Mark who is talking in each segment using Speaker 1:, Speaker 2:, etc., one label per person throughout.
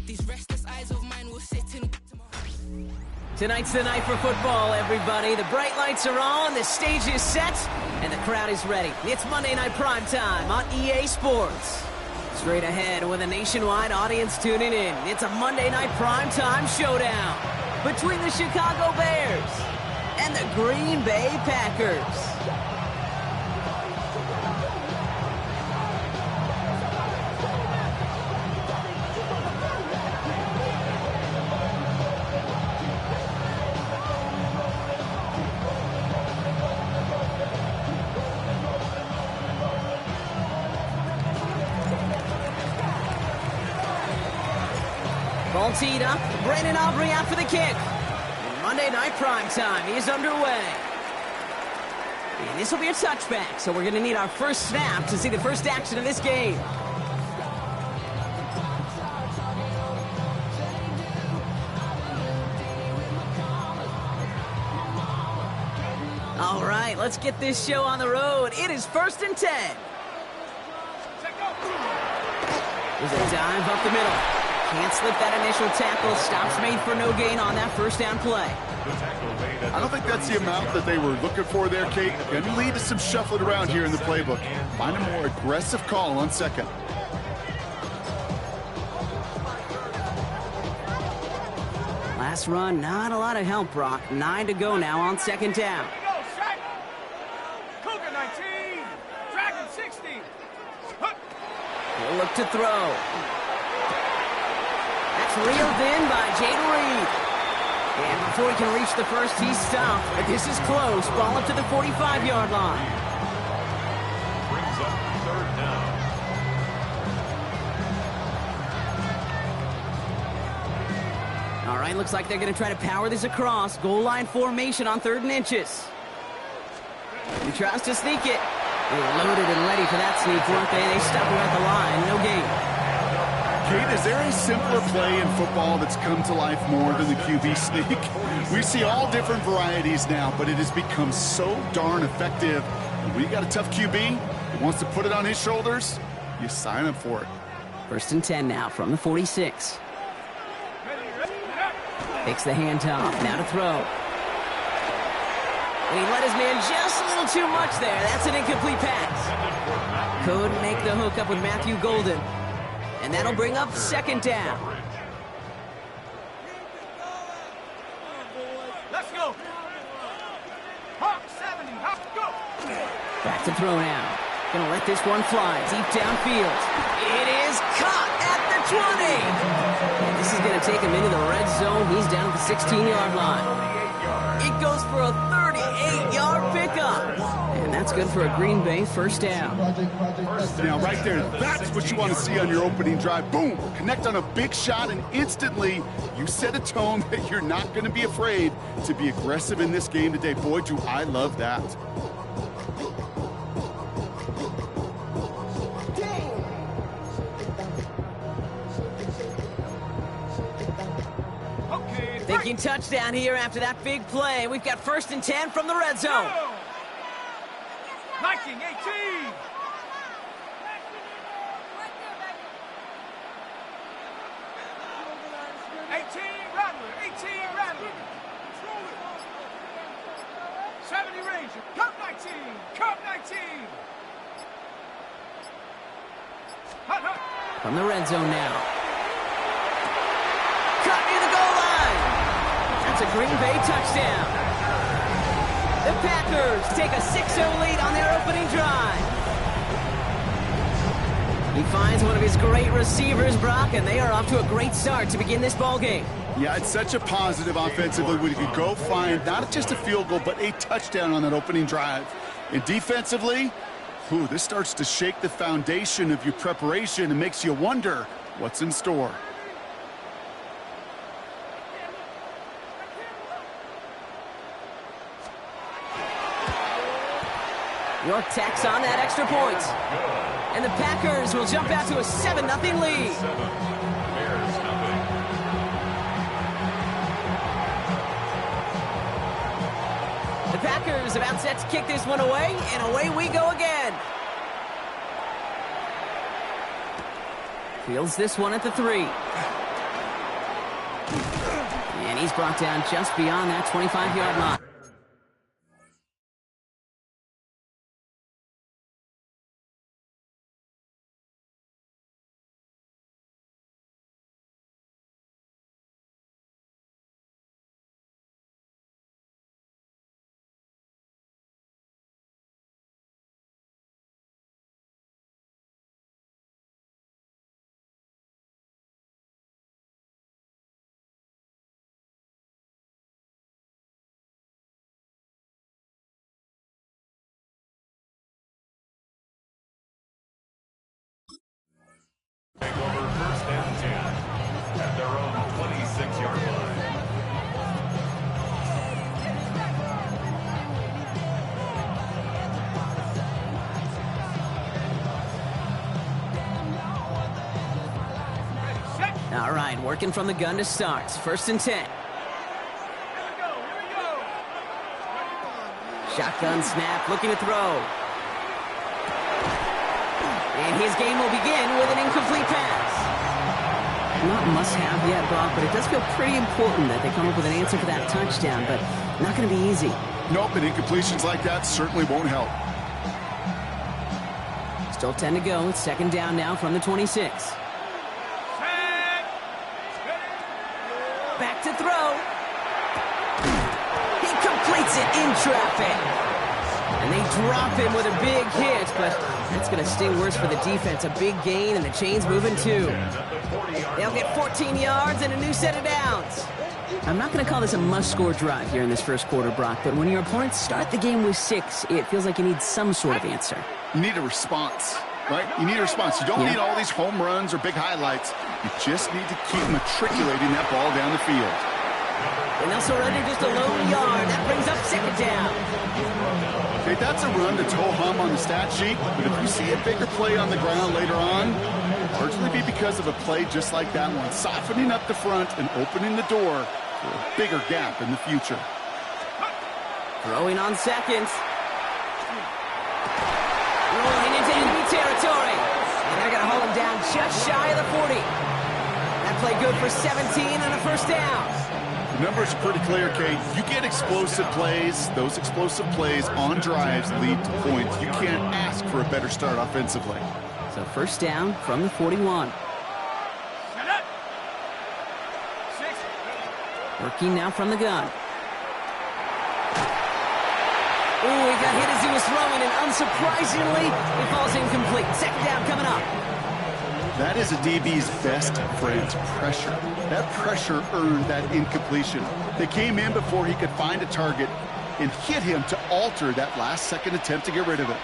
Speaker 1: These restless eyes of mine will sit in.
Speaker 2: Tonight's the night for football, everybody. The bright lights are on, the stage is set, and the crowd is ready. It's Monday Night Primetime on EA Sports. Straight ahead with a nationwide audience tuning in. It's a Monday Night Primetime showdown between the Chicago Bears and the Green Bay Packers. Ball teed up. Brandon Aubrey out for the kick. Monday Night Primetime is underway. And this will be a touchback, so we're going to need our first snap to see the first action of this game. All right, let's get this show on the road. It is 1st and 10. There's a dive up the middle. Can't slip that initial tackle. Stops made for no gain on that first down play.
Speaker 3: I don't think that's the amount that they were looking for there, Kate. Going to lead to some shuffling around here in the playbook. Find a more aggressive call on second.
Speaker 2: Last run, not a lot of help, Brock. 9 to go now on second down.
Speaker 4: Cougar 19, Dragon 60.
Speaker 2: He'll look to throw. That's reeled in by Jayden Reed. And before he can reach the first, he's stopped. But this is close. Ball up to the 45-yard line.
Speaker 5: Brings up 3rd down.
Speaker 2: All right, looks like they're going to try to power this across. Goal line formation on 3rd and inches. He tries to sneak it. They're loaded and ready for that sneak, weren't they? They stop him at the line. No gain.
Speaker 3: Kate, is there a simpler play in football that's come to life more than the QB sneak? We see all different varieties now, but it has become so darn effective. And when you got a tough QB who wants to put it on his shoulders, you sign up for it.
Speaker 2: 1st and 10 now from the 46. Takes the handoff. Now to throw. He let his man just a little too much there. That's an incomplete pass. Couldn't make the hook up with Matthew Golden. And that'll bring up 2nd down.
Speaker 4: Let's go. Hawk 70, Hawk, go.
Speaker 2: Back to throw now. Gonna let this one fly deep downfield. It is caught at the 20. And this is gonna take him into the red zone. He's down at the 16-yard line. It goes for a 38-yard pickup. And that's good for a Green Bay 1st down.
Speaker 3: Now, right there, that's what you want to see on your opening drive. Boom! Connect on a big shot, and instantly you set a tone that you're not going to be afraid to be aggressive in this game today. Boy, do I love that.
Speaker 2: Thinking touchdown here after that big play. We've got 1st and 10 from the red zone.
Speaker 4: Viking 18. 18 Rattler. 70 Ranger, Cup 19, Cup 19. Hut, hut.
Speaker 2: From the red zone now. Cut near the goal line. That's a Green Bay touchdown. The Packers take a 6-0 lead on their opening drive. He finds one of his great receivers, Brock, and they are off to a great start to begin this ball game.
Speaker 3: Yeah, it's such a positive offensively when you can go find not just a field goal, but a touchdown on that opening drive. And defensively, this starts to shake the foundation of your preparation and makes you wonder what's in store.
Speaker 2: York tacks on that extra point. And the Packers will jump out to a 7-0 lead. The Packers about set to kick this one away, and away we go again. Fields this one at the 3. And he's brought down just beyond that 25-yard line.
Speaker 5: Take over first and 10 at their own 26-yard line.
Speaker 2: All right, working from the gun to start. First and 10. Shotgun snap, looking to throw. And his game will begin with an incomplete pass. Not must-have yet, Brock, but it does feel pretty important that they come up with an answer for that touchdown, but not going to be easy.
Speaker 3: Nope, and incompletions like that certainly won't help.
Speaker 2: Still 10 to go. It's second down now from the 26. Back to throw. He completes it in traffic. And they drop him with a big hit, but that's going to sting worse for the defense. A big gain, and the chain's moving too. They'll get 14 yards and a new set of downs. I'm not going to call this a must-score drive here in this first quarter, Brock, but when your opponents start the game with 6, it feels like you need some sort of answer.
Speaker 3: You need a response, right? You need a response. You don't need all these home runs or big highlights. You just need to keep matriculating that ball down the field.
Speaker 2: And they'll surrender just a lone yard. That brings up second down.
Speaker 3: Okay, that's a run to ho-hum on the stat sheet, but if you see a bigger play on the ground later on, largely be because of a play just like that one, softening up the front and opening the door for a bigger gap in the future.
Speaker 2: Throwing on seconds. Rolling into enemy territory. And they're going to hold him down just shy of the 40. That play good for 17 and a first down.
Speaker 3: The numbers are pretty clear, Kate. You get explosive plays. Those explosive plays on drives lead to points. You can't ask for a better start offensively.
Speaker 2: So first down from the 41. Working now from the gun. Oh, he got hit as he was throwing, and unsurprisingly, it falls incomplete. Second down coming up.
Speaker 3: That is a DB's best friend, pressure. That pressure earned that incompletion. They came in before he could find a target and hit him to alter that last-second attempt to get rid of it.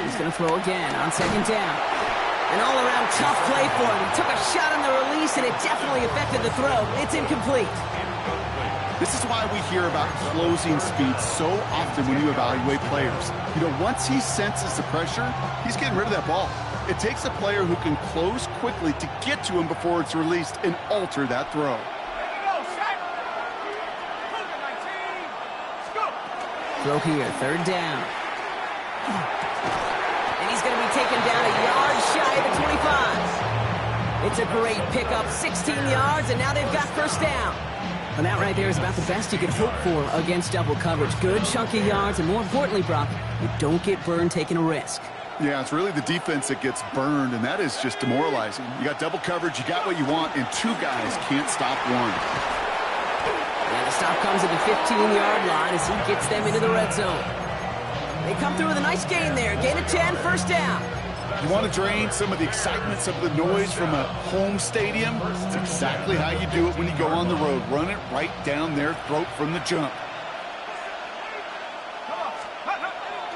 Speaker 2: He's going to throw again on second down. An all-around tough play for him. He took a shot on the release, and it definitely affected the throw. It's incomplete.
Speaker 3: This is why we hear about closing speed so often when you evaluate players. You know, once he senses the pressure, he's getting rid of that ball. It takes a player who can close quickly to get to him before it's released and alter that throw.
Speaker 2: Throw here, third down. And he's going to be taken down a yard shy of the 25. It's a great pickup, 16 yards, and now they've got first down. And that right there is about the best you could hope for against double coverage. Good chunky yards, and more importantly, Brock, you don't get burned taking a risk.
Speaker 3: Yeah, it's really the defense that gets burned, and that is just demoralizing. You got double coverage, you got what you want, and two guys can't stop one.
Speaker 2: And the stop comes at the 15-yard line as he gets them into the red zone. They come through with a nice gain there. Gain of 10, first down.
Speaker 3: You want to drain some of the excitement, some of the noise from a home stadium? It's exactly how you do it when you go on the road. Run it right down their throat from the jump.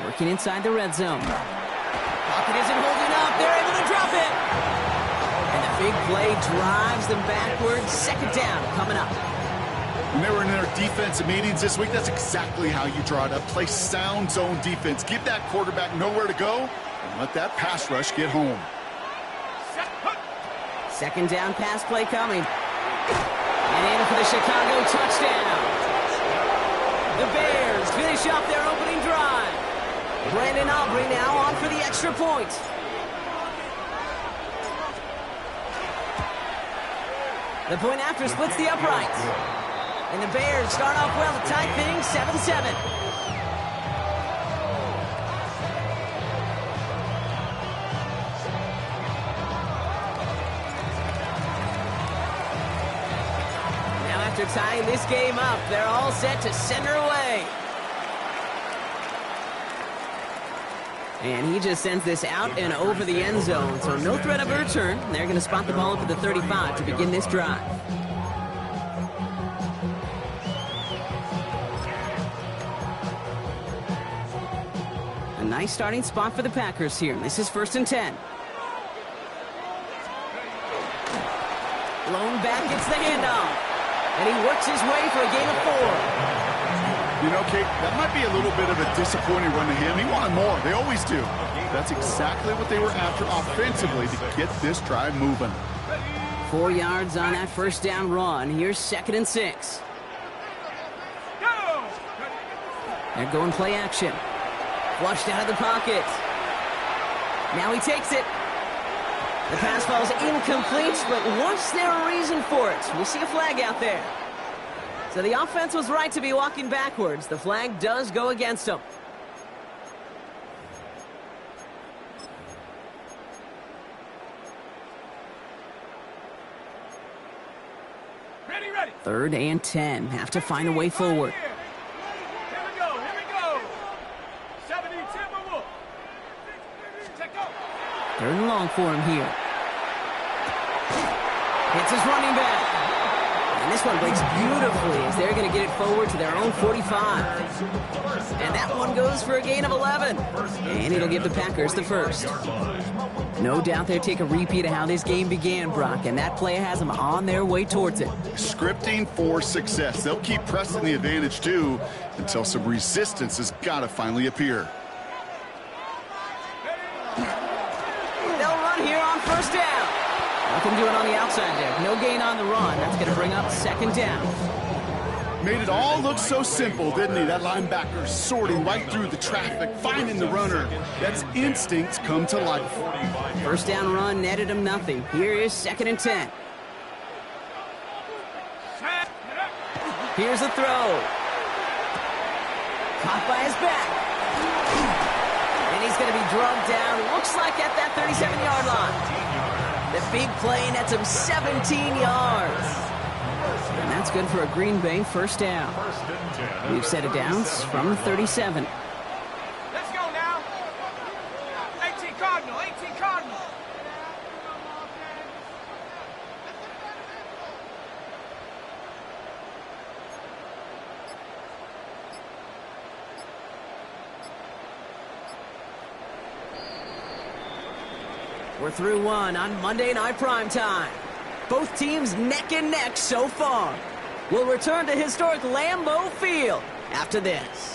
Speaker 2: Working inside the red zone. Pocket isn't holding up. They're able to drop it. And the big play drives them backwards. Second down coming up.
Speaker 3: When they were in their defensive meetings this week, that's exactly how you draw it up. Play sound zone defense. Give that quarterback nowhere to go. And let that pass rush get home.
Speaker 2: Second down pass play coming. And in for the Chicago touchdown. The Bears finish up their opening drive. Brandon Aubrey now on for the extra point. The point after splits the uprights. And the Bears start off well to tie things 7-7. Now after tying this game up, they're all set to send her away. And he just sends this out and over the end zone, so no threat of a return. They're going to spot the ball up at the 35 to begin this drive. A nice starting spot for the Packers here. This is 1st and 10. Lone back gets the handoff, and he works his way for a gain of 4.
Speaker 3: You know, Kate, that might be a little bit of a disappointing run to him. He wanted more. They always do. That's exactly what they were after offensively to get this drive moving.
Speaker 2: 4 yards on that first down run. Here's 2nd and 6. They're going play action. Flushed out of the pocket. Now he takes it. The pass falls incomplete, but was there a reason for it? We'll see a flag out there. So the offense was right to be walking backwards. The flag does go against them.
Speaker 4: Ready.
Speaker 2: 3rd and 10. Have to find a way forward.
Speaker 4: Here we go. 70 Timberwolves. Take off.
Speaker 2: 3rd and long for him here. Hits his running back. And this one breaks beautifully as they're going to get it forward to their own 45. And that one goes for a gain of 11. And it'll give the Packers the first. No doubt they'll take a repeat of how this game began, Brock, and that play has them on their way towards it.
Speaker 3: Scripting for success. They'll keep pressing the advantage, too, until some resistance has got to finally appear.
Speaker 2: They'll run here on 1st down. Nothing doing on the outside there. No gain on the run. That's going to bring up 2nd down.
Speaker 3: Made it all look so simple, didn't he? That linebacker sorting right through the traffic, finding the runner. That's instincts come to life.
Speaker 2: 1st down run netted him nothing. Here is 2nd and 10. Here's a throw. Caught by his back. And he's going to be drugged down. Looks like at that 37-yard line. The big play nets him 17 yards. And that's good for a Green Bay 1st down. We've set it down from the 37.
Speaker 4: Let's go now. 18 Cardinal.
Speaker 2: We're through one on Monday Night Primetime. Both teams neck and neck so far. We'll return to historic Lambeau Field after this.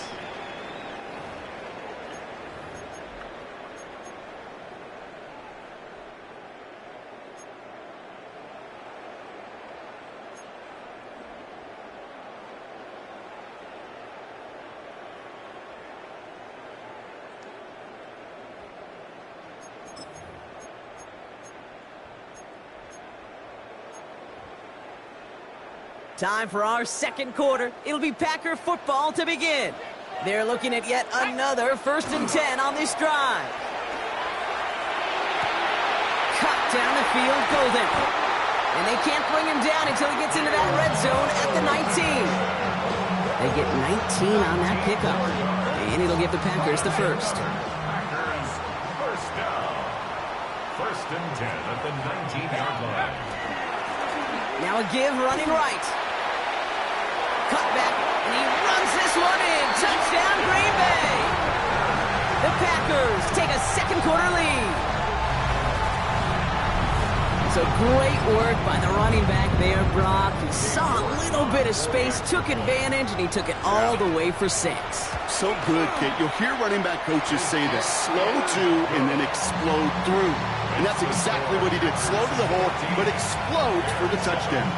Speaker 2: Time for our 2nd quarter. It'll be Packer football to begin. They're looking at yet another 1st and 10 on this drive. Cut down the field, Golden. And they can't bring him down until he gets into that red zone at the 19. They get 19 on that pickup. And it'll give the Packers the first.
Speaker 5: Packers, 1st down. 1st and 10 at the 19-yard line.
Speaker 2: Now a give running right. Cut back, and he runs this one in. Touchdown, Green Bay. The Packers take a 2nd quarter lead. So great work by the running back there, Brock. He saw a little bit of space, took advantage, and he took it all the way for 6.
Speaker 3: So good, Kate. You'll hear running back coaches say this: slow to and then explode through. And that's exactly what he did. Slow to the hole, but explodes for the touchdown.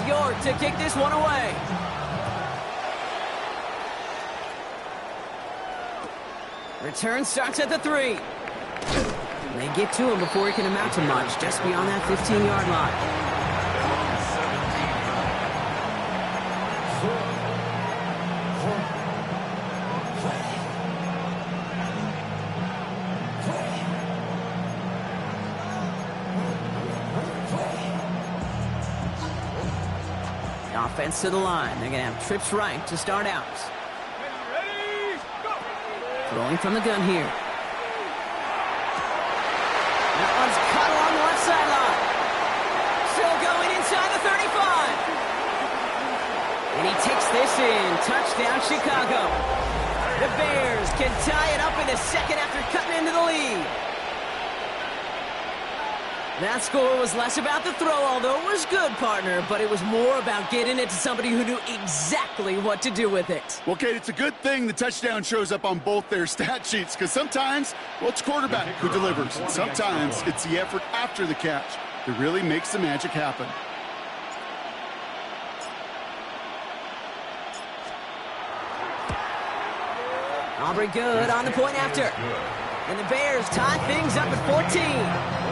Speaker 2: York to kick this one away. Return starts at the 3. They get to him before he can amount to much, just beyond that 15-yard line. Offense to the line. They're going to have trips right to start out. Throwing from the gun here. That one's cut along the left sideline. Still going inside the 35. And he takes this in. Touchdown, Chicago. The Bears can tie it up in the second after cutting into the lead. That score was less about the throw, although it was good, partner, but it was more about getting it to somebody who knew exactly what to do with it.
Speaker 3: Well, Kate, it's a good thing the touchdown shows up on both their stat sheets, because sometimes, well, it's quarterback who delivers, and sometimes it's the effort after the catch that really makes the magic happen.
Speaker 2: Aubrey good on the point after. And the Bears tie things up at 14.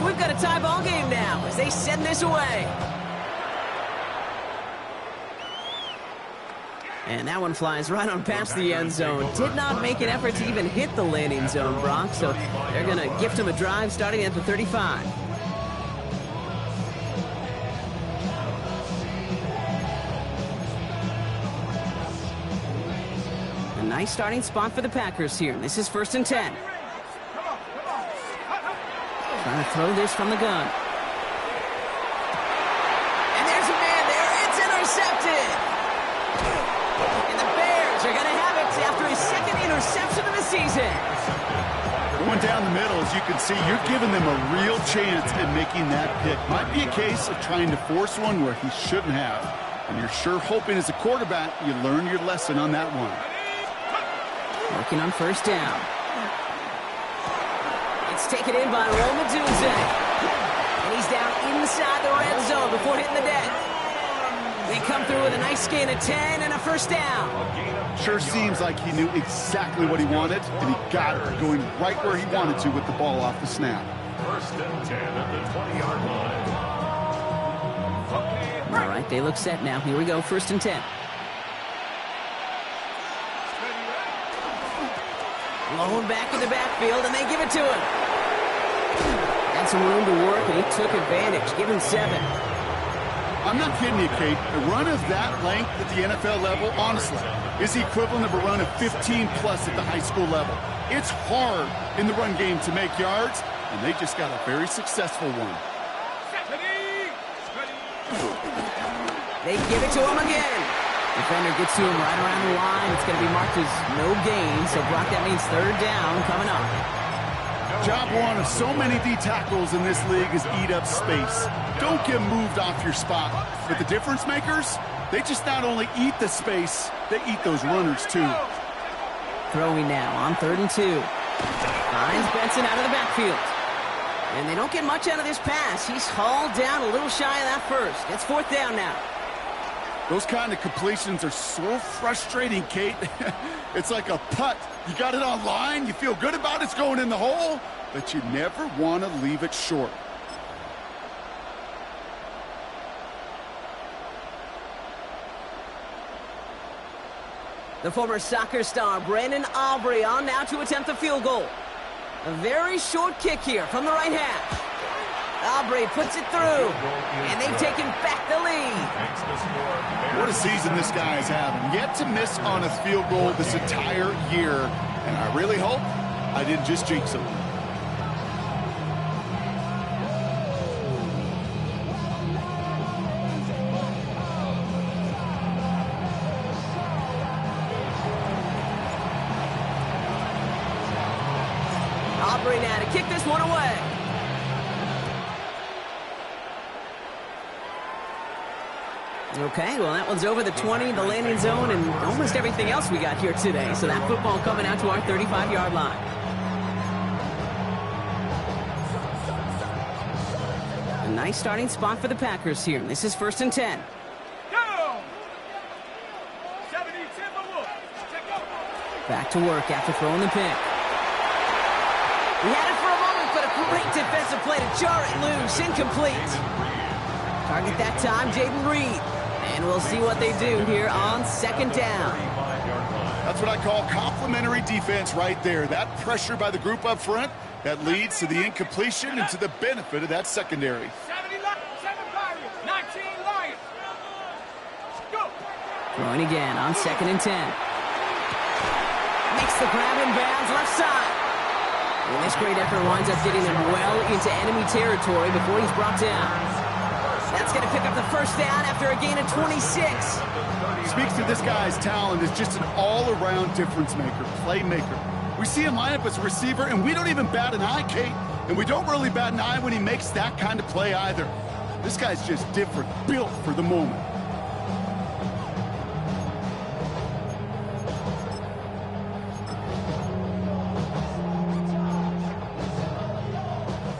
Speaker 2: We've got a tie ball game now as they send this away. And that one flies right on past the end zone. Did not make an effort to even hit the landing zone, Brock, so they're going to gift him a drive starting at the 35. A nice starting spot for the Packers here. This is 1st and 10. Trying to throw this from the gun. And there's a man there. It's intercepted. And the Bears are going to have it after his second interception of the season.
Speaker 3: Going down the middle, as you can see, you're giving them a real chance at making that pick. Might be a case of trying to force one where he shouldn't have. And you're sure hoping as a quarterback you learn your lesson on that one.
Speaker 2: Working on 1st down. It's taken in by Rome Odunze. And he's down inside the red zone before hitting the deck. They come through with a nice gain of 10 and a 1st down.
Speaker 3: Sure seems like he knew exactly what he wanted, and he got it going right where he wanted to with the ball off the snap.
Speaker 5: 1st and 10 at the 20-yard line.
Speaker 2: All right, they look set now. Here we go, 1st and 10. Blown back in the backfield, and they give it to him. Had some room to work, and he took advantage. Give him 7.
Speaker 3: I'm not kidding you, Kate. A run of that length at the NFL level, honestly, is the equivalent of a run of 15-plus at the high school level. It's hard in the run game to make yards, and they just got a very successful one.
Speaker 2: They give it to him again. Defender gets to him right around the line. It's going to be marked as no gain, so Brock, that means 3rd down coming up.
Speaker 3: Job one of so many D tackles in this league is eat up space. Don't get moved off your spot. But the difference makers, they just not only eat the space, they eat those runners too.
Speaker 2: Throwing now on 3rd and 2. Finds Benson out of the backfield. And they don't get much out of this pass. He's hauled down a little shy of that 1st. It's 4th down now.
Speaker 3: Those kind of completions are so frustrating, Kate. It's like a putt. You got it on line, you feel good about it's going in the hole, but you never want to leave it short.
Speaker 2: The former soccer star Brandon Aubrey on now to attempt the field goal. A very short kick here from the right hash. Aubrey puts it through, and they've taken back the lead.
Speaker 3: What a season this guy is having. Yet to miss on a field goal this entire year, and I really hope I didn't just jinx him.
Speaker 2: Aubrey now to kick this one away. Okay, well, that one's over the 20, the landing zone, and almost everything else we got here today. So that football coming out to our 35-yard line. A nice starting spot for the Packers here. This is 1st and 10.
Speaker 4: Go! 70, Timberwolves. Check out.
Speaker 2: Back to work after throwing the pick. He had it for a moment, but a great defensive play to jar it loose. Incomplete. Target that time, Jaden Reed. And we'll see what they do here on 2nd down.
Speaker 3: That's what I call complimentary defense right there. That pressure by the group up front, that leads to the incompletion and to the benefit of that secondary.
Speaker 4: 70 Pirates, 19 Lions. Go!
Speaker 2: Throwing again on 2nd and 10. Makes the grab in bounds left side. And this great effort winds up getting him well into enemy territory before he's brought down. That's going to pick up the 1st down after a gain of 26.
Speaker 3: Speaks to this guy's talent as just an all-around difference maker, playmaker. We see him line up as a receiver, and we don't even bat an eye, Kate. And we don't really bat an eye when he makes that kind of play either. This guy's just different, built for the moment.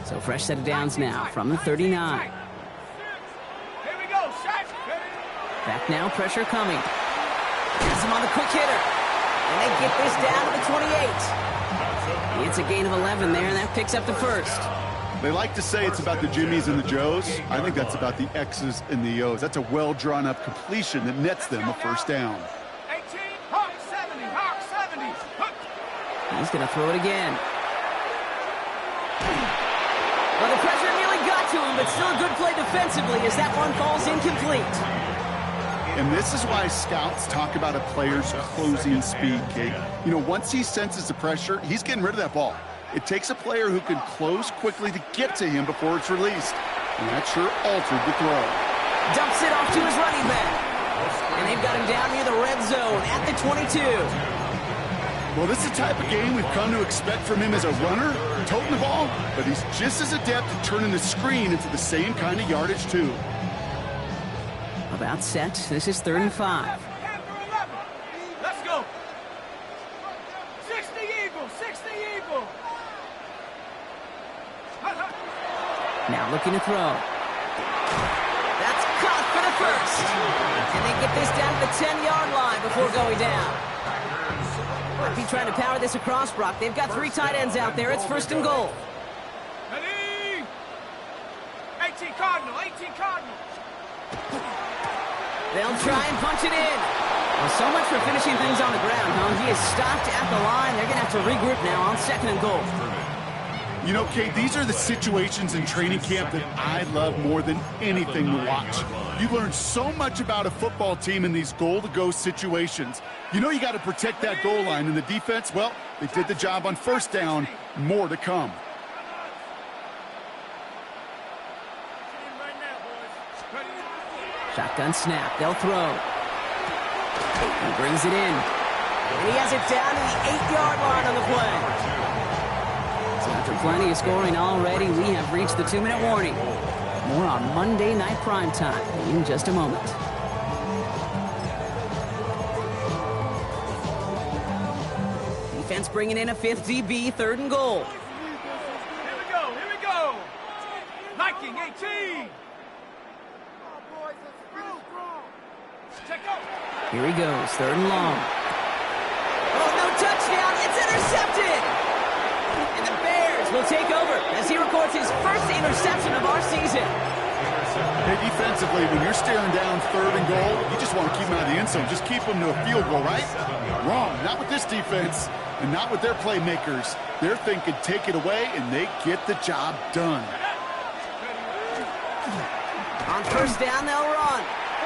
Speaker 2: So fresh set of downs now from the 39. Back now, pressure coming. Gets him on the quick hitter. And they get this down to the 28. It's a gain of 11 there, and that picks up the 1st.
Speaker 3: They like to say it's about the Jimmies and the Joes. I think that's about the X's and the O's. That's a well-drawn-up completion that nets them a 1st down.
Speaker 4: 18, Hawk 70, Hawk 70.
Speaker 2: He's going to throw it again. Well, the pressure nearly got to him, but still a good play defensively as that one falls incomplete.
Speaker 3: And this is why scouts talk about a player's closing speed, Kate. You know, once he senses the pressure, he's getting rid of that ball. It takes a player who can close quickly to get to him before it's released. And that sure altered the throw.
Speaker 2: Dumps it off to his running back. And they've got him down near the red zone at the 22.
Speaker 3: Well, this is the type of game we've come to expect from him as a runner, toting the ball, but he's just as adept at turning the screen into the same kind of yardage, too.
Speaker 2: About set. This is 3rd and 5.
Speaker 4: Let's go. 60 Eagles, 60 Eagles.
Speaker 2: Now looking to throw. That's caught for the 1st. And they get this down to the 10-yard line before going down. Might be trying to power this across, Brock. They've got 3 tight ends out there. It's 1st and goal.
Speaker 4: Ready? 18 Cardinal, 18 Cardinal.
Speaker 2: They'll try and punch it in. Well, so much for finishing things on the ground, huh? He is stopped at the line. They're going to have to regroup now on 2nd and goal.
Speaker 3: You know, Kate, these are the situations in training camp that I love more than anything to watch. You learn so much about a football team in these goal-to-go situations. You know you got to protect that goal line, and the defense, well, they did the job on 1st down. More to come.
Speaker 2: Shotgun snap. They'll throw. He brings it in. And he has it down to the 8-yard line on the play. So after plenty of scoring already, we have reached the 2-minute warning. More on Monday Night Primetime in just a moment. Defense bringing in a 5th DB, 3rd and goal.
Speaker 4: Here we go. Viking 18.
Speaker 2: Here he goes, 3rd and long. Oh, no touchdown. It's intercepted. And the Bears will take over as he records his 1st interception of our season.
Speaker 3: Hey, defensively, when you're staring down 3rd and goal, you just want to keep him out of the end zone. Just keep him to a field goal, right? Wrong. Not with this defense and not with their playmakers. They're thinking take it away, and they get the job done.
Speaker 2: On 1st down, they'll run.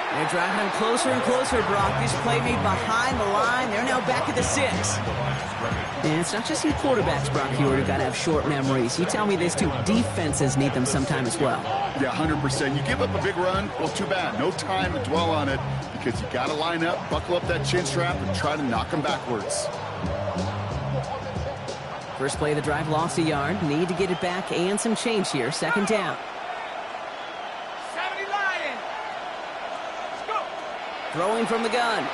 Speaker 2: They're driving him closer and closer, Brock. This play made behind the line. They're now back at the 6. And it's not just you quarterbacks, Brock Huard, who got to have short memories. You tell me this too. Defenses need them sometime as well.
Speaker 3: Yeah, 100%. You give up a big run, well, too bad. No time to dwell on it because you got to line up, buckle up that chin strap, and try to knock them backwards.
Speaker 2: First play of the drive, lost a yard. Need to get it back and some change here. 2nd down.
Speaker 4: 70 Lions. Let's go.
Speaker 2: Throwing from the gun.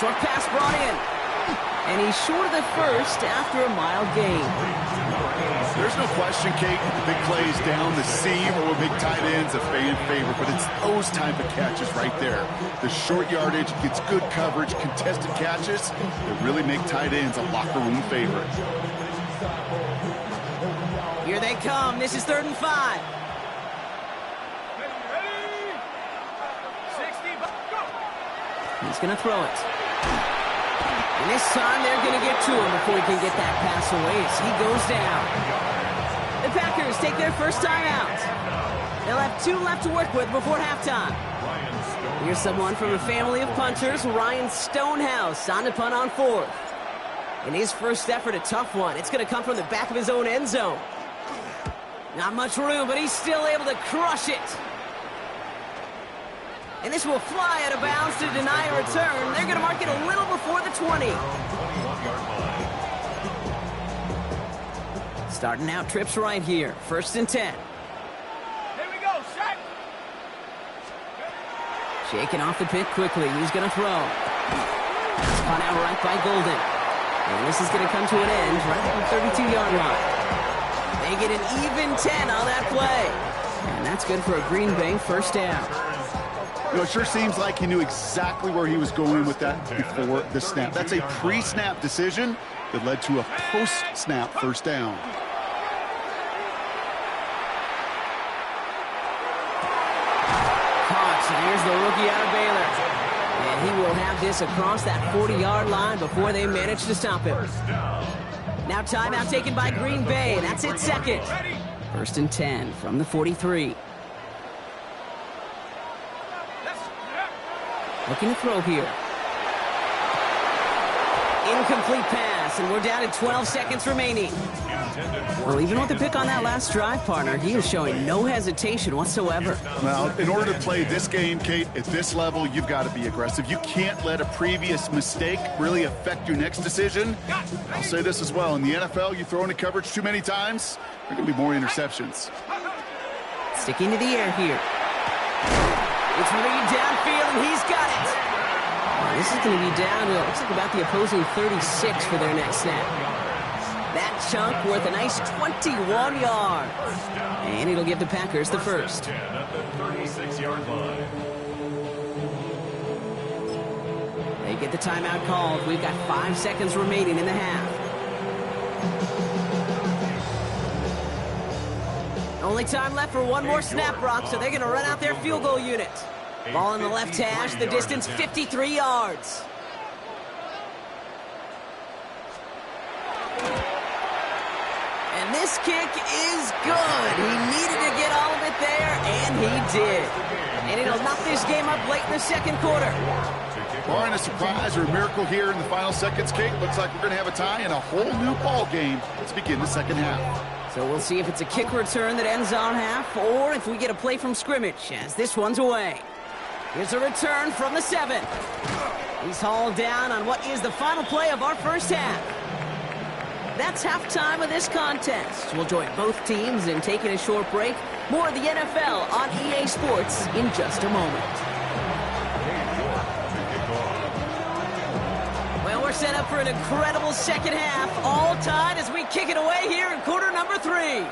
Speaker 2: Short pass brought in. And he's short of the first after a mild gain.
Speaker 3: There's no question, Kate, the big plays down the seam or with big tight ends, a fan favorite, but it's those type of catches right there. The short yardage gets good coverage, contested catches that really make tight ends a locker room favorite.
Speaker 2: Here they come. This is 3rd and 5.
Speaker 4: Ready? 60, go!
Speaker 2: He's going to throw it. And this time they're going to get to him before he can get that pass away as he goes down. The Packers take their first time out. They'll have 2 left to work with before halftime. Here's someone from a family of punters, Ryan Stonehouse, on to punt on 4th. In his first effort, a tough one. It's going to come from the back of his own end zone. Not much room, but he's still able to crush it. And this will fly out of bounds to deny a return. They're going to mark it a little before the 20. Starting out trips right here. 1st and 10.
Speaker 4: Here we go, shot!
Speaker 2: Shaking off the pit quickly. He's going to throw. It's caught out right by Golden. And this is going to come to an end right at the 32-yard line. They get an even 10 on that play. And that's good for a Green Bay first down.
Speaker 3: You know, it sure seems like he knew exactly where he was going with that before the snap. That's a pre-snap decision that led to a post-snap first down.
Speaker 2: Caught, and here's the rookie out of Baylor. And he will have this across that 40-yard line before they manage to stop him. Now timeout taken by Green Bay. That's it, 2nd. 1st and 10 from the 43. Looking to throw here. Incomplete pass, and we're down to 12 seconds remaining. Well, even with the pick on that last drive, partner, he is showing no hesitation whatsoever.
Speaker 3: Well, in order to play this game, Kate, at this level, you've got to be aggressive. You can't let a previous mistake really affect your next decision. I'll say this as well. In the NFL, you throw into coverage too many times, there are going to be more interceptions.
Speaker 2: Sticking to the air here. It's Reed downfield, and he's got it. Well, this is going to be down to, it looks like about the opposing 36 for their next snap. That chunk worth a nice 21 yards. And it'll give the Packers the first.
Speaker 5: At the 36-yard line.
Speaker 2: They get the timeout called. We've got 5 seconds remaining in the half. Only time left for one more snap, Brock, so they're going to run out their field goal unit. Ball in the left hash, the distance 53 yards. And this kick is good. He needed to get all of it there, and he did. And it'll knock this game up late in the 2nd quarter.
Speaker 3: Barring a surprise or a miracle here in the final seconds, Kate, looks like we're going to have a tie and a whole new ball game to begin the 2nd half.
Speaker 2: So we'll see if it's a kick return that ends on half, or if we get a play from scrimmage, as this one's away. Here's a return from the 7. He's hauled down on what is the final play of our first half. That's halftime of this contest. We'll join both teams in taking a short break. More of the NFL on EA Sports in just a moment. Well, we're set up for an incredible 2nd half. All tied as we kick it away here in quarter number 3.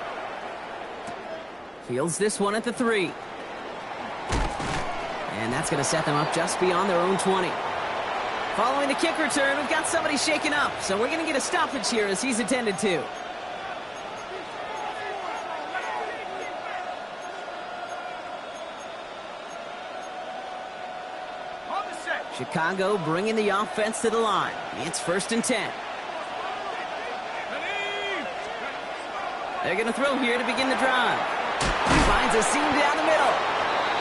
Speaker 2: Fields this one at the 3. And that's going to set them up just beyond their own 20. Following the kick return, we've got somebody shaken up, so we're going to get a stoppage here as he's attended to. Chicago bringing the offense to the line. It's 1st and 10. They're going to throw here to begin the drive. He finds a seam down the middle.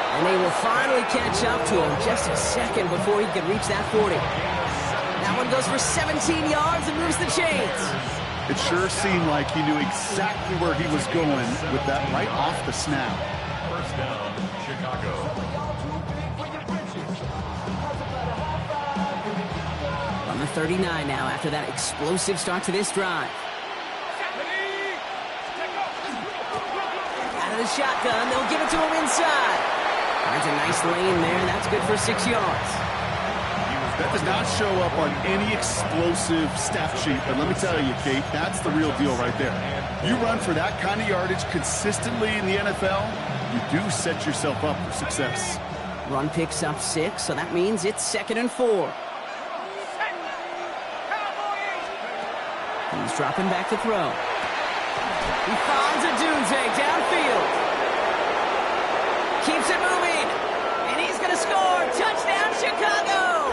Speaker 2: And they will finally catch up to him just a second before he can reach that 40. That one goes for 17 yards and moves the chains.
Speaker 3: It sure seemed like he knew exactly where he was going with that right off the snap.
Speaker 5: First down, Chicago.
Speaker 2: On the 39 now after that explosive start to this drive. Out of the shotgun, they'll give it to him inside. Finds a nice lane there. That's good for 6 yards.
Speaker 3: That does not show up on any explosive stat sheet, but let me tell you, Kate, that's the real deal right there. You run for that kind of yardage consistently in the NFL, you do set yourself up for success.
Speaker 2: Run picks up 6, so that means it's 2nd and 4. He's dropping back to throw. He finds Odunze downfield. Keeps it moving. And he's going to score. Touchdown, Chicago!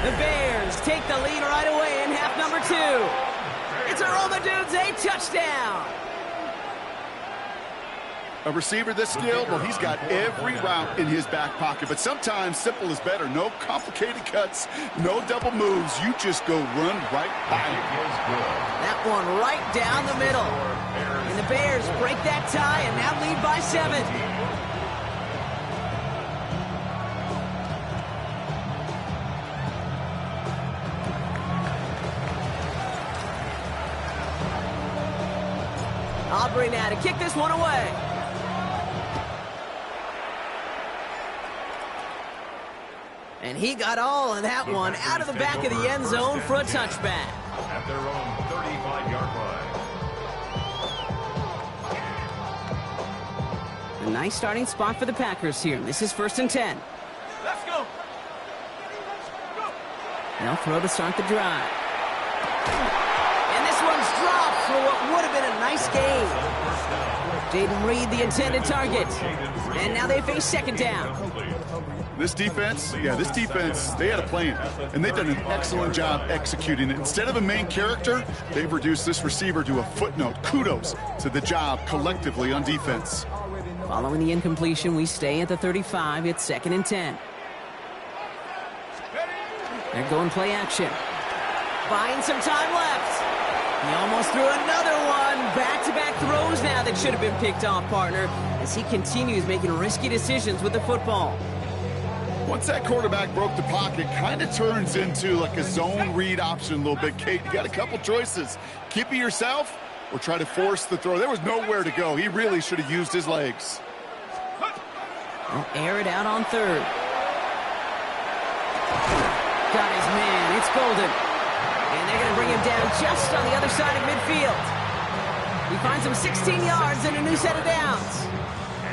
Speaker 2: The Bears take the lead right away in half number 2. It's a Rome Odunze touchdown.
Speaker 3: A receiver this skilled, well, he's got every route in his back pocket. But sometimes simple is better. No complicated cuts, no double moves. You just go run right by it.
Speaker 2: That one right down the middle. And the Bears break that tie and now lead by 7. Aubrey now to kick this one away. And he got all of that one out of the back of the end zone for a touchback.
Speaker 5: At their own 35-yard line.
Speaker 2: A nice starting spot for the Packers here. This is 1st and 10.
Speaker 4: Let's go.
Speaker 2: They'll throw to start the drive. And this one's dropped for what would have been a nice gain. Jaden Reed, the intended target. And now they face 2nd down.
Speaker 3: This defense, they had a plan, and they've done an excellent job executing it. Instead of a main character, they've reduced this receiver to a footnote. Kudos to the job collectively on defense.
Speaker 2: Following the incompletion, we stay at the 35. It's 2nd and 10. They're going play action. Buying some time left. He almost threw another one. Back-to-back throws now that should have been picked off, partner, as he continues making risky decisions with the football.
Speaker 3: Once that quarterback broke the pocket, kind of turns into like a zone read option a little bit. Kate, you got a couple choices. Keep it yourself or try to force the throw. There was nowhere to go. He really should have used his legs.
Speaker 2: They'll air it out on 3rd. Got his man. It's Golden. And they're going to bring him down just on the other side of midfield. He finds him 16 yards and a new set of downs.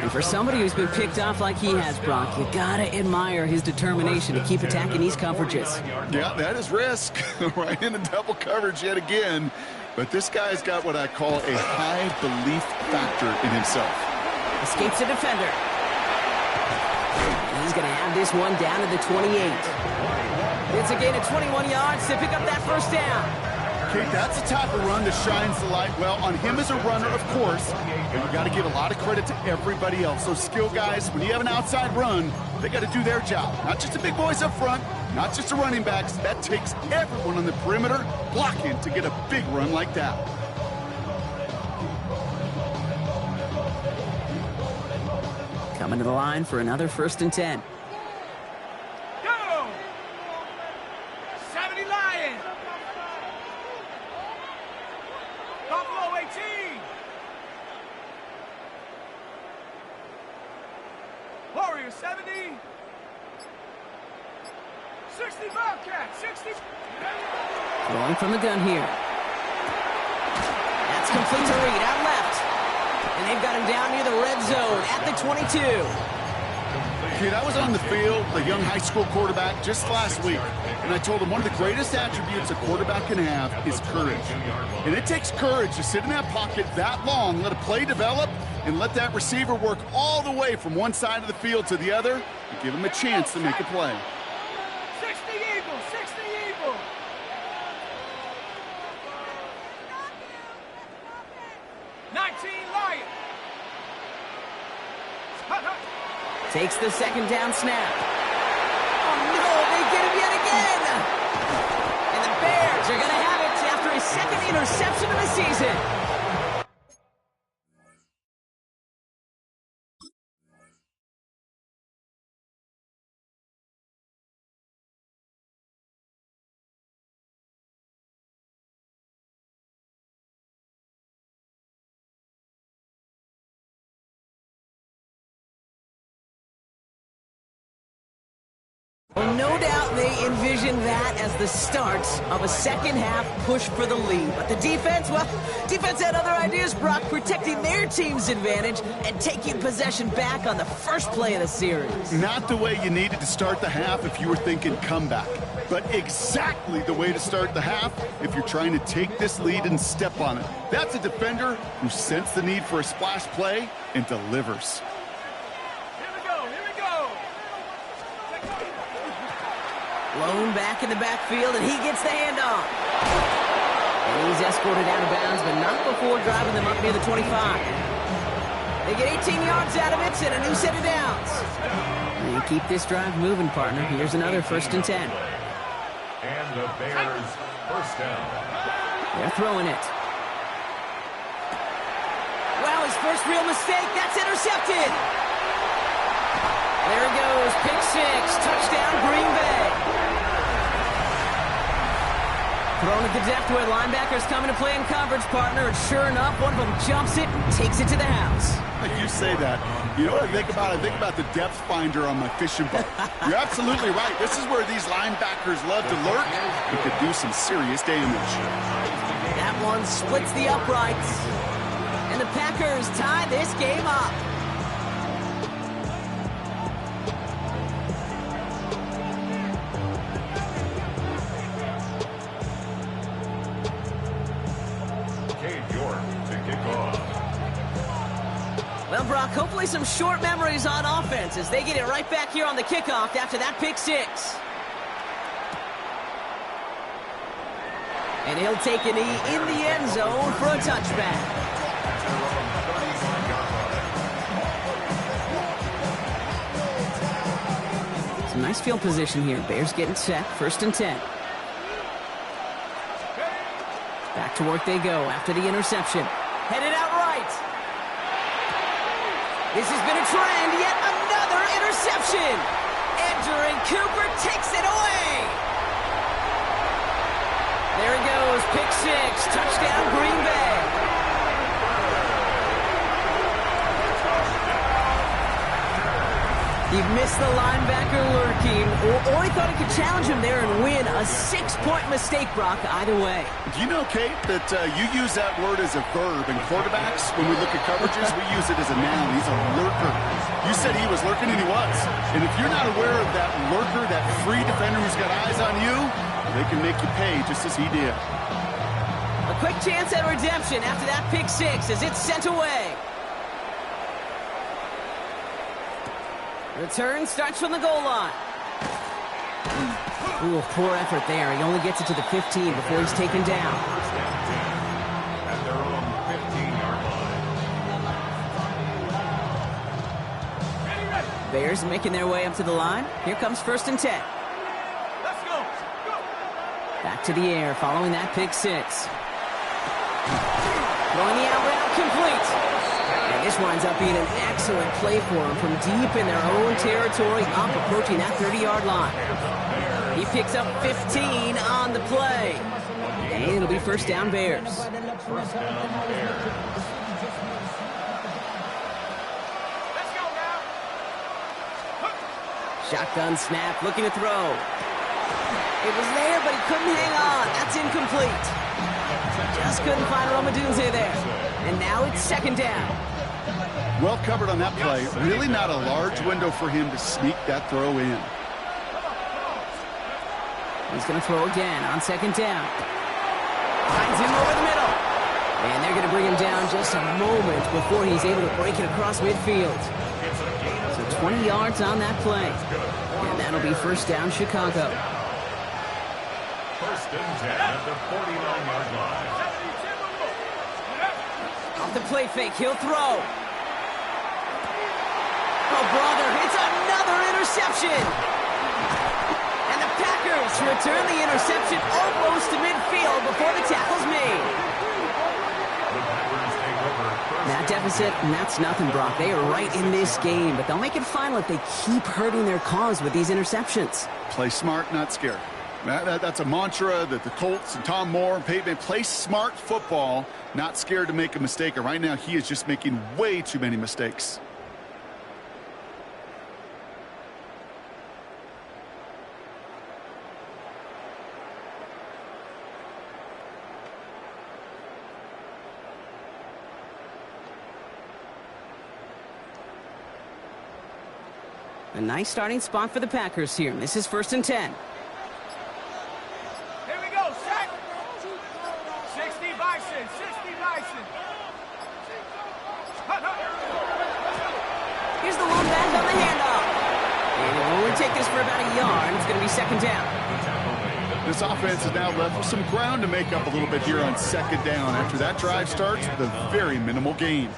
Speaker 2: And for somebody who's been picked off like he has, Brock, you gotta admire his determination to keep attacking these coverages.
Speaker 3: Yeah, that is risk. Right into double coverage yet again. But this guy's got what I call a high belief factor in himself.
Speaker 2: Escapes a defender. He's gonna have this one down to the 28. It's a gain of 21 yards to pick up that 1st down.
Speaker 3: Kate, that's the type of run that shines the light well on him as a runner, of course, but you got to give a lot of credit to everybody else. Those skill guys, when you have an outside run, they got to do their job. Not just the big boys up front, not just the running backs. That takes everyone on the perimeter blocking to get a big run like that.
Speaker 2: Coming to the line for another 1st and 10.
Speaker 4: Go! 70 Lions. Buffalo 18. Warriors 70. 60 Bobcats. 60.
Speaker 2: Throwing from the gun here. That's complete to Reed out left. And they've got him down near the red zone at the 22.
Speaker 3: Kid, I was on the field, the young high school quarterback, just last week, and I told him one of the greatest attributes a quarterback can have is courage. And it takes courage to sit in that pocket that long, let a play develop, and let that receiver work all the way from one side of the field to the other, and give him a chance to make a play.
Speaker 4: 60 Eagles. 60 Eagles.
Speaker 2: Takes the 2nd down snap. Oh, no, they get him yet again. And the Bears are going to have it after his 2nd interception of the season. Well, no doubt they envisioned that as the start of a second-half push for the lead. But the defense, well, defense had other ideas, Brock, protecting their team's advantage and taking possession back on the first play of the series.
Speaker 3: Not the way you needed to start the half if you were thinking comeback, but exactly the way to start the half if you're trying to take this lead and step on it. That's a defender who sensed the need for a splash play and delivers.
Speaker 2: Blown back in the backfield, and he gets the handoff. And he's escorted out of bounds, but not before driving them up near the 25. They get 18 yards out of it and a new set of downs. And you keep this drive moving, partner. Here's another 1st and 10.
Speaker 5: And the Bears first down.
Speaker 2: They're throwing it. Wow, his first real mistake. That's intercepted. There he goes. Pick 6. Touchdown, Green Bay. Thrown at the depth where linebackers coming to play in coverage, partner, and sure enough, one of them jumps it and takes it to the house.
Speaker 3: You say that. You know what I think about? I think about the depth finder on my fishing boat. You're absolutely right. This is where these linebackers love to lurk. It could do some serious damage.
Speaker 2: That one splits the uprights. And the Packers tie this game up. Well, Brock, hopefully some short memories on offense as they get it right back here on the kickoff after that pick 6. And he'll take a knee in the end zone for a touchback. Some nice field position here. Bears getting set. 1st and 10. Back to work they go after the interception. Headed out right. This has been a trend, yet another interception. Edgerrin Cooper takes it away. There he goes, pick 6, touchdown Green Bay. He missed the linebacker lurking, or he thought he could challenge him there and win. A 6-point mistake, Brock, either way.
Speaker 3: Do you know, Kate, that you use that word as a verb in quarterbacks? When we look at coverages, we use it as a noun. He's a lurker. You said he was lurking, and he was. And if you're not aware of that lurker, that free defender who's got eyes on you, they can make you pay just as he did.
Speaker 2: A quick chance at redemption after that pick 6 as it's sent away. Return starts from the goal line. Ooh, poor effort there. He only gets it to the 15 before he's taken down.
Speaker 5: At their own 15-yard line.
Speaker 2: Bears making their way up to the line. Here comes 1st and 10.
Speaker 4: Let's go.
Speaker 2: Back to the air following that pick 6. Throwing the out route complete. And this winds up being an excellent play for him from deep in their own territory, up approaching that 30-yard line. He picks up 15 on the play. And it'll be 1st down Bears.
Speaker 5: First down Bears.
Speaker 4: Let's go now.
Speaker 2: Shotgun snap, looking to throw. It was there, but he couldn't hang on. That's incomplete. Just couldn't find Romadunze there. And now it's 2nd down.
Speaker 3: Well covered on that play. Really not a large window for him to sneak that throw in.
Speaker 2: He's going to throw again on 2nd down. Finds him over the middle. And they're going to bring him down just a moment before he's able to break it across midfield. So 20 yards on that play. And that'll be 1st down Chicago.
Speaker 5: 1st and 10 at the 49-yard line.
Speaker 2: Off the play fake, he'll throw. Oh, brother, it's another interception. And the Packers return the interception almost to midfield before the tackle's made. That deficit, and that's nothing, Brock. They are right in this game, but they'll make it final if they keep hurting their cause with these interceptions.
Speaker 3: Play smart, not scared. That's a mantra that the Colts and Tom Moore and Peyton play smart football, not scared to make a mistake. And right now, he is just making way too many mistakes.
Speaker 2: A nice starting spot for the Packers here. This is 1st and 10.
Speaker 4: Here we go, set. 60 Bison, 60 Bison.
Speaker 2: Here's the one back on the handoff. And it'll only take this for about a yard. It's going to be 2nd down.
Speaker 3: This offense is now left with some ground to make up a little bit here on 2nd down. After that drive starts, the very minimal gain.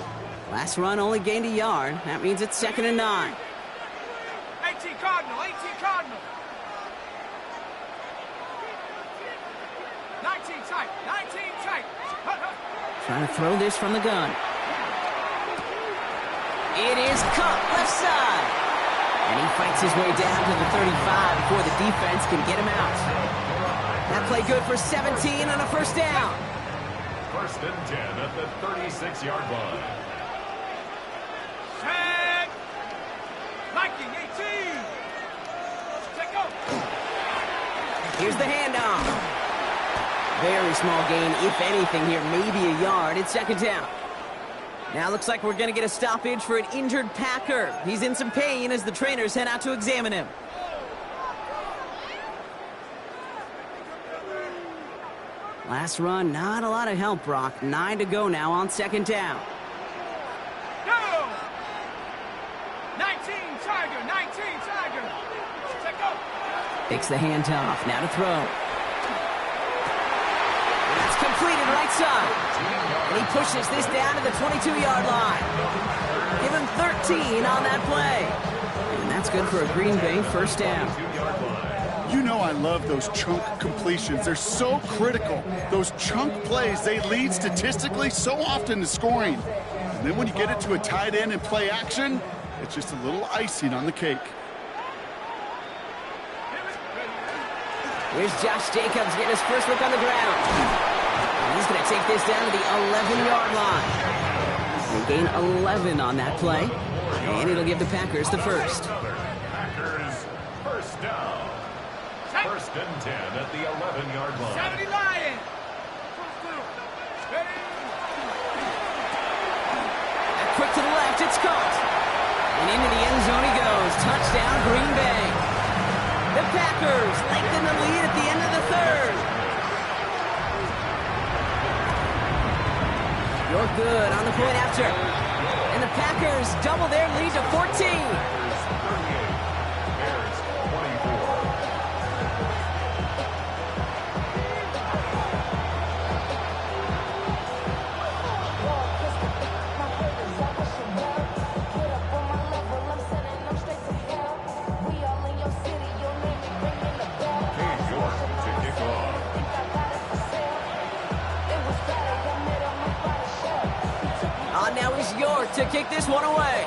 Speaker 2: Last run only gained a yard. That means it's 2nd and 9.
Speaker 4: 18 Cardinal, 18 Cardinal. 19 tight, 19 tight.
Speaker 2: Trying to throw this from the gun. It is caught left side. And he fights his way down to the 35 before the defense can get him out. That play good for 17 on a 1st down.
Speaker 5: 1st and 10 at the 36-yard line.
Speaker 4: Set. Viking, 18. Take go.
Speaker 2: Here's the handoff. Very small gain, if anything here, maybe a yard. It's 2nd down. Now looks like we're going to get a stoppage for an injured Packer. He's in some pain as the trainers head out to examine him. Last run, not a lot of help, Brock. 9 to go now on 2nd down.
Speaker 4: Go. 19 Tiger, 19 Tiger. Take go.
Speaker 2: Takes the handoff, now to throw. That's completed right side. And he pushes this down to the 22-yard line. Give him 13 on that play. And that's good for a Green Bay 1st down.
Speaker 3: You know I love those chunk completions. They're so critical. Those chunk plays, they lead statistically so often to scoring. And then when you get it to a tight end and play action, it's just a little icing on the cake.
Speaker 2: Here's Josh Jacobs getting his first look on the ground. And he's going to take this down to the 11-yard line. He'll gain 11 on that play. And it'll give the Packers the 1st.
Speaker 5: Packers 1st down. 1st and 10 at the 11-yard line.
Speaker 4: 70 Lion.
Speaker 2: Quick to the left, it's caught. And into the end zone he goes. Touchdown, Green Bay. The Packers lengthen the lead at the end of the 3rd. You're good on the point after. And the Packers double their lead to 14.
Speaker 5: Bears 24.
Speaker 2: Now is York to kick this one away.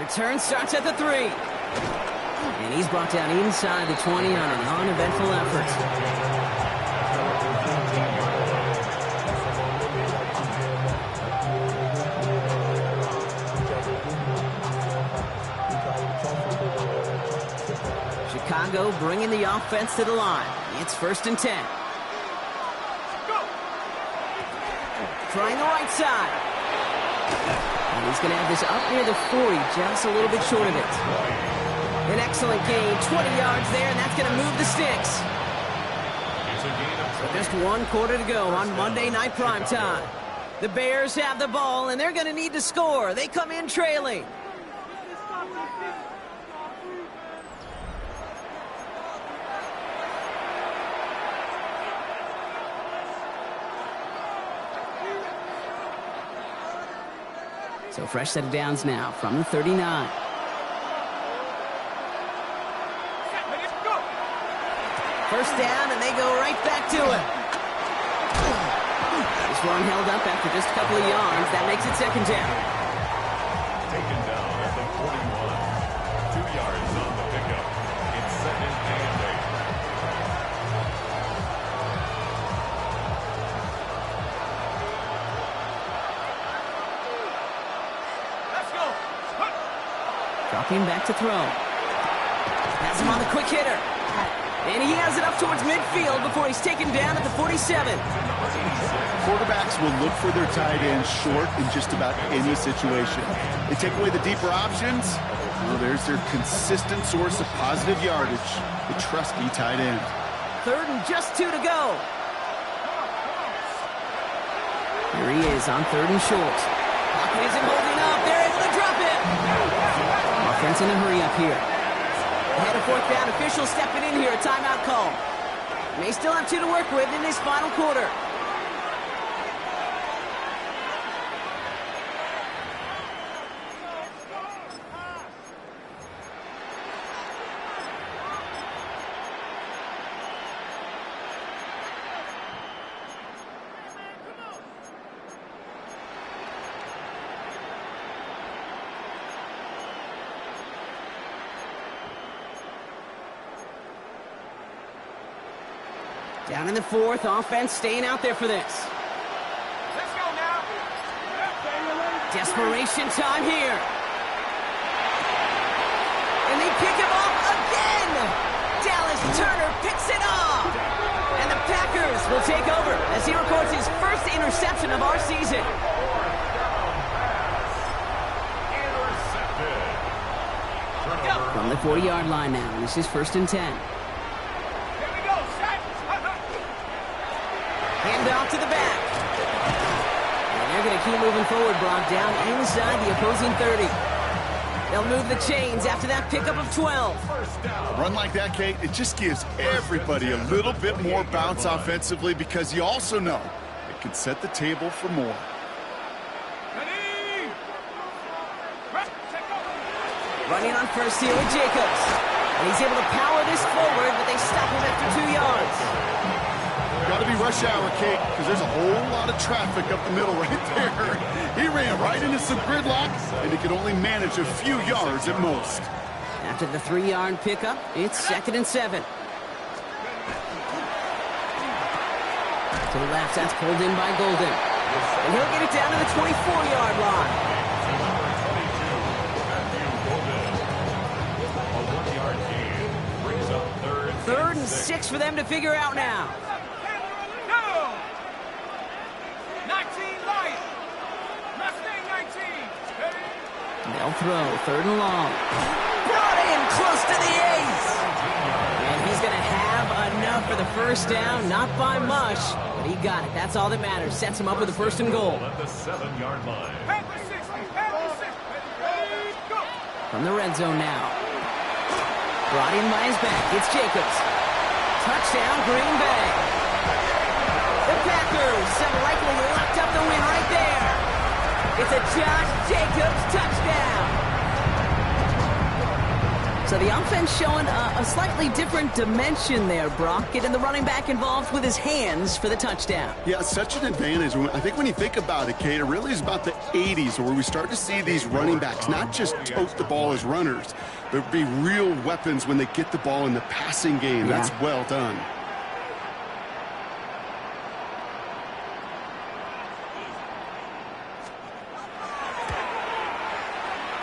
Speaker 2: Return starts at the 3. And he's brought down inside the 20 on an uneventful effort. Chicago bringing the offense to the line. It's 1st and 10. Trying the right side. And he's going to have this up near the 40, just a little bit short of it. An excellent gain, 20 yards there, and that's going to move the sticks. So just 1 quarter to go on Monday Night Primetime. The Bears have the ball, and they're going to need to score. They come in trailing. So fresh set of downs now from the 39. First down, and they go right back to it. This one held up after just a couple of yards. That makes it 2nd down.
Speaker 5: Taken down at the 41. 2 yards on the pickup. It's 2nd and 8.
Speaker 2: Dropping back to throw. Has him on the quick hitter. And he has it up towards midfield before he's taken down at the 47.
Speaker 3: Quarterbacks will look for their tight end short in just about any situation. They take away the deeper options. Well, there's their consistent source of positive yardage, the trusty tight end.
Speaker 2: 3rd and just 2 to go. Here he is on 3rd and short. Pocket isn't holding up. They're able to drop it. Offense in a hurry up here. Ahead of 4th down. Officials stepping in here. A timeout call. May still have 2 to work with in this final quarter. Down in the 4th, offense staying out there for this.
Speaker 4: Let's go now.
Speaker 2: Desperation time here. And they pick him off again. Dallas Turner picks it off. And the Packers will take over as he records his first interception of our season. From the 40-yard line now, this is 1st and 10. Hand off to the back. And they're going to keep moving forward, Brock, down inside the opposing 30. They'll move the chains after that pickup of 12.
Speaker 3: A run like that, Kate, it just gives everybody a little bit more bounce offensively because you also know it can set the table for more.
Speaker 2: Running on first here with Jacobs. And he's able to power this forward, but they stop him after 2 yards.
Speaker 3: Got to be rush hour, Kate, because there's a whole lot of traffic up the middle right there. He ran right into some gridlock, and he could only manage a few yards at most.
Speaker 2: After the 3-yard pickup, it's 2nd and 7. To the left, that's pulled in by Golden. And he'll get it down to the 24-yard line. Third and 6 for them to figure out now.
Speaker 4: 19 light. Mustang 19.
Speaker 2: They'll throw 3rd and long. Brought in close to the 8. And he's going to have enough for the 1st down. Not by much, but he got it. That's all that matters. Sets him up with the 1st and goal.
Speaker 5: At the 7-yard line.
Speaker 2: From the red zone now. Brought in by his back. It's Jacobs. Touchdown, Green Bay. The Packers have likely locked up the win right there. It's a Josh Jacobs touchdown. So the offense showing a slightly different dimension there, Brock. Getting the running back involved with his hands for the touchdown.
Speaker 3: Yeah, such an advantage. I think when you think about it, Kate, it really is about the 80s where we start to see these running backs not just tote the ball as runners, but be real weapons when they get the ball in the passing game.
Speaker 2: Yeah.
Speaker 3: That's well done.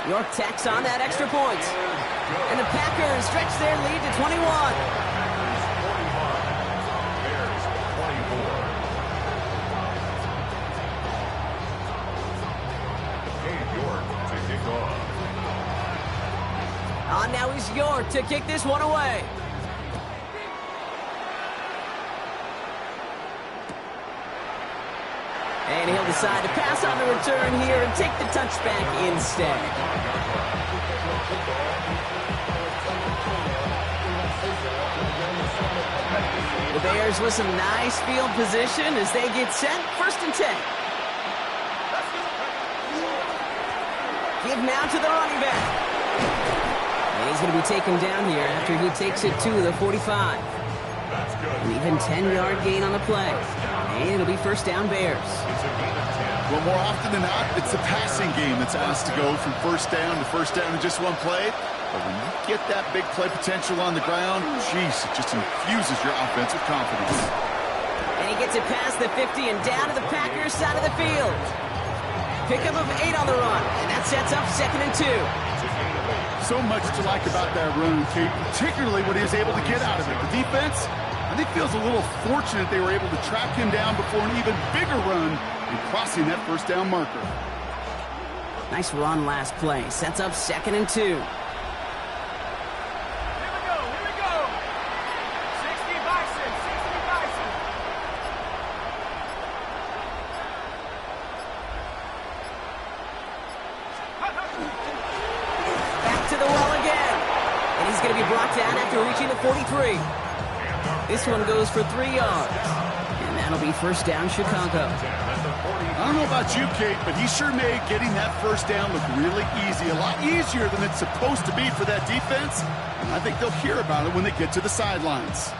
Speaker 2: York tacks on that extra point. And the Packers stretch their lead to 21.
Speaker 5: Bears 24. Cade York to kick off.
Speaker 2: On now is York to kick this one away. And he'll decide to pass on the return here and take the touchback instead. The Bears with some nice field position as they get set. 1st and 10. Give now to the running back. And he's going to be taken down here after he takes it to the 45. An even 10-yard gain on the play. And it'll be 1st down Bears.
Speaker 3: Well, more often than not, it's the passing game that's asked to go from 1st down to 1st down in just one play. But when you get that big play potential on the ground, geez, it just infuses your offensive confidence.
Speaker 2: And he gets it past the 50 and down to the Packers side of the field. Pickup of 8 on the run, and that sets up 2nd and 2.
Speaker 3: So much to like about that run, Kate, particularly what he was able to get out of it. The defense, I think, feels a little fortunate they were able to track him down before an even bigger run and crossing that first down marker.
Speaker 2: Nice run last play. Sets up 2nd and 2. Going to be brought down after reaching the 43. This one goes for 3 yards. And that'll be first down, Chicago.
Speaker 3: I don't know about you, Kate, but he sure made getting that first down look really easy. A lot easier than it's supposed to be for that defense. And I think they'll hear about it when they get to the sidelines.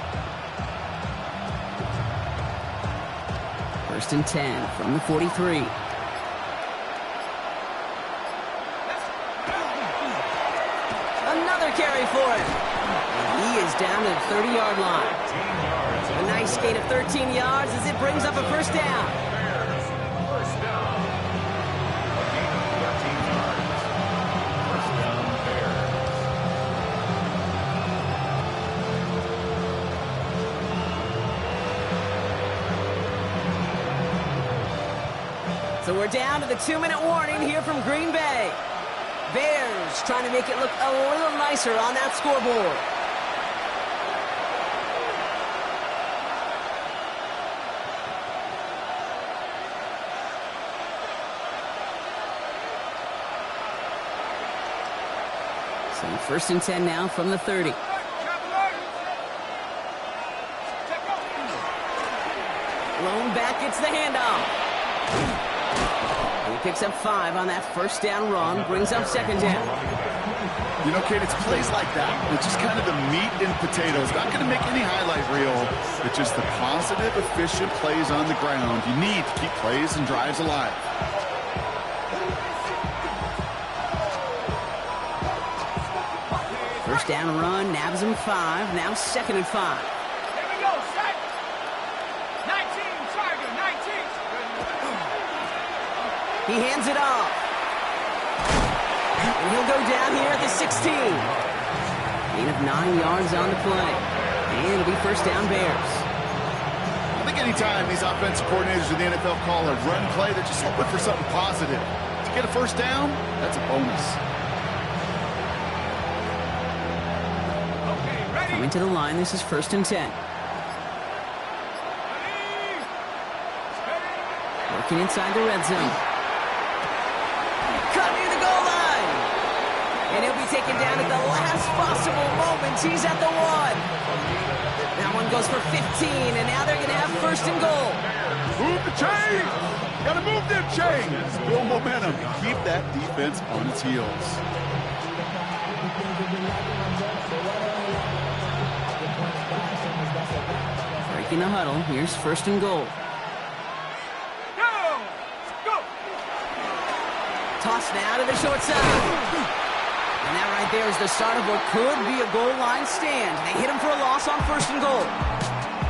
Speaker 2: 1st and 10 from the 43. Another carry for him. And he is down to the 30-yard line. A nice gain of 13 yards as it brings up a first down.
Speaker 5: First down. A gain of 13 yards. First down, Bears.
Speaker 2: So we're down to the 2-minute warning here from Green Bay. Bears trying to make it look a little nicer on that scoreboard. So 1st and 10 now from the 30. Lone back gets the handoff. He picks up 5 on that first down run, brings up 2nd down.
Speaker 3: You know, Kate, it's plays like that. It's just kind of the meat and potatoes. Not going to make any highlight reel. It's just the positive, efficient plays on the ground. You need to keep plays and drives alive.
Speaker 2: First down run, nabs him 5. Now 2nd and 5.
Speaker 4: Here we go, set. 19, target, 19.
Speaker 2: He hands it off. And he'll go down here at the 16. Gain of 9 yards on the play. And it'll be first down Bears.
Speaker 3: I think anytime these offensive coordinators in the NFL call a run play, they're just hoping for something positive. To get a first down, that's a bonus.
Speaker 4: Okay, ready.
Speaker 2: Coming to the line, this is 1st and 10. Working inside the red zone. Cut near the goal line. And he'll be taken down at the last possible moment. He's at the 1. That one goes for 15, and now they're going to have 1st and goal.
Speaker 3: Move the chain! Gotta move them chains! Build momentum. Keep that defense on its heels.
Speaker 2: Breaking the huddle. Here's 1st and goal. Toss now to the short side. And that right there is the start of what could be a goal line stand. They hit him for a loss on 1st and goal.